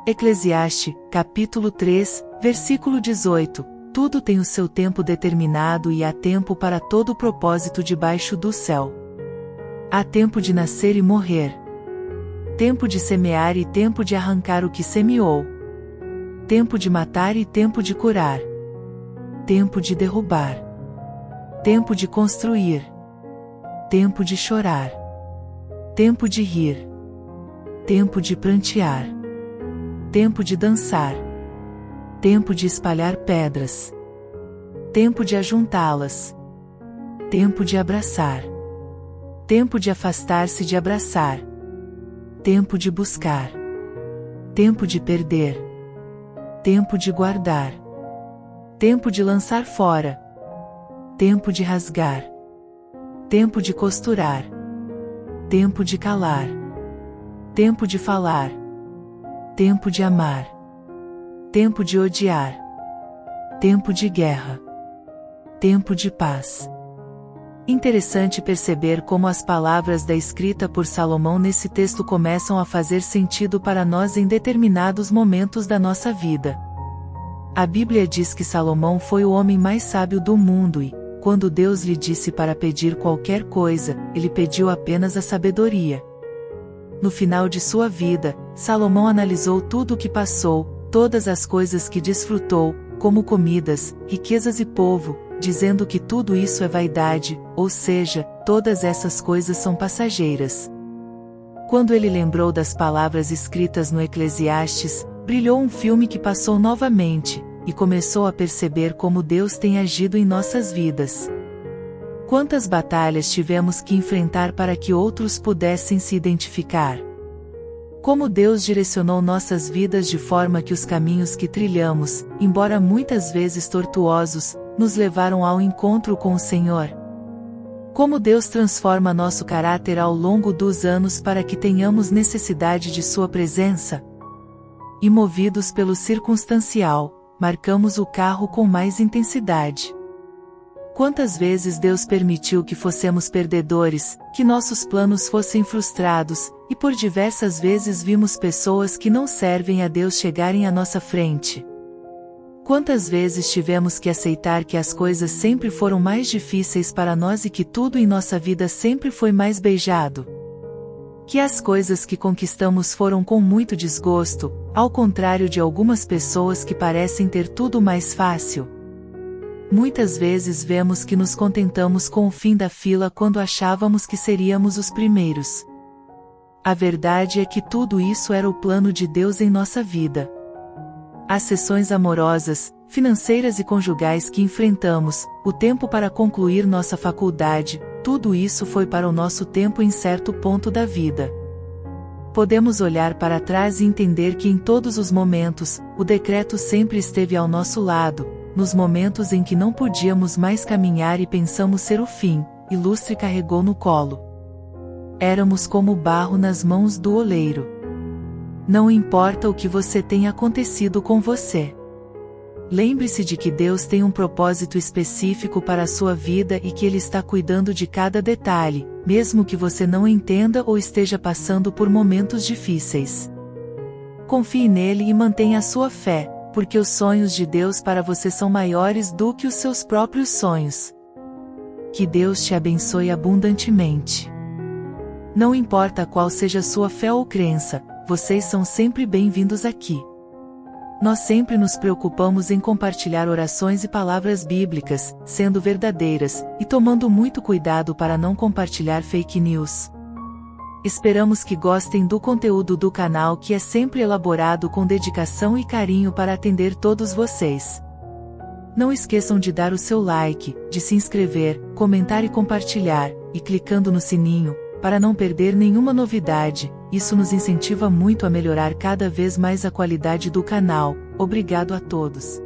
Eclesiastes, capítulo 3, versículo 18. Tudo tem o seu tempo determinado e há tempo para todo propósito debaixo do céu. Há tempo de nascer e morrer. Tempo de semear e tempo de arrancar o que semeou. Tempo de matar e tempo de curar. Tempo de derrubar. Tempo de construir. Tempo de chorar. Tempo de rir. Tempo de prantear. Tempo de dançar. Tempo de espalhar pedras. Tempo de ajuntá-las. Tempo de abraçar. Tempo de afastar-se de abraçar. Tempo de buscar. Tempo de perder. Tempo de guardar. Tempo de lançar fora. Tempo de rasgar. Tempo de costurar. Tempo de calar. Tempo de falar. Tempo de amar. Tempo de odiar. Tempo de guerra. Tempo de paz. Interessante perceber como as palavras da escrita por Salomão nesse texto começam a fazer sentido para nós em determinados momentos da nossa vida. A Bíblia diz que Salomão foi o homem mais sábio do mundo e, quando Deus lhe disse para pedir qualquer coisa, ele pediu apenas a sabedoria. No final de sua vida, Salomão analisou tudo o que passou, todas as coisas que desfrutou, como comidas, riquezas e povo, dizendo que tudo isso é vaidade, ou seja, todas essas coisas são passageiras. Quando ele lembrou das palavras escritas no Eclesiastes, brilhou um filme que passou novamente, e começou a perceber como Deus tem agido em nossas vidas. Quantas batalhas tivemos que enfrentar para que outros pudessem se identificar? Como Deus direcionou nossas vidas de forma que os caminhos que trilhamos, embora muitas vezes tortuosos, nos levaram ao encontro com o Senhor. Como Deus transforma nosso caráter ao longo dos anos para que tenhamos necessidade de Sua presença? E movidos pelo circunstancial, marcamos o carro com mais intensidade. Quantas vezes Deus permitiu que fossemos perdedores, que nossos planos fossem frustrados, e por diversas vezes vimos pessoas que não servem a Deus chegarem à nossa frente. Quantas vezes tivemos que aceitar que as coisas sempre foram mais difíceis para nós e que tudo em nossa vida sempre foi mais beijado? Que as coisas que conquistamos foram com muito desgosto, ao contrário de algumas pessoas que parecem ter tudo mais fácil? Muitas vezes vemos que nos contentamos com o fim da fila quando achávamos que seríamos os primeiros. A verdade é que tudo isso era o plano de Deus em nossa vida. As sessões amorosas, financeiras e conjugais que enfrentamos, o tempo para concluir nossa faculdade, tudo isso foi para o nosso tempo em certo ponto da vida. Podemos olhar para trás e entender que em todos os momentos, o decreto sempre esteve ao nosso lado. Nos momentos em que não podíamos mais caminhar e pensamos ser o fim, ilustre carregou no colo. Éramos como barro nas mãos do oleiro. Não importa o que você tenha acontecido com você. Lembre-se de que Deus tem um propósito específico para a sua vida e que Ele está cuidando de cada detalhe, mesmo que você não entenda ou esteja passando por momentos difíceis. Confie nele e mantenha a sua fé, porque os sonhos de Deus para você são maiores do que os seus próprios sonhos. Que Deus te abençoe abundantemente. Não importa qual seja sua fé ou crença, vocês são sempre bem-vindos aqui. Nós sempre nos preocupamos em compartilhar orações e palavras bíblicas, sendo verdadeiras, e tomando muito cuidado para não compartilhar fake news. Esperamos que gostem do conteúdo do canal que é sempre elaborado com dedicação e carinho para atender todos vocês. Não esqueçam de dar o seu like, de se inscrever, comentar e compartilhar, e clicando no sininho, para não perder nenhuma novidade. Isso nos incentiva muito a melhorar cada vez mais a qualidade do canal. Obrigado a todos.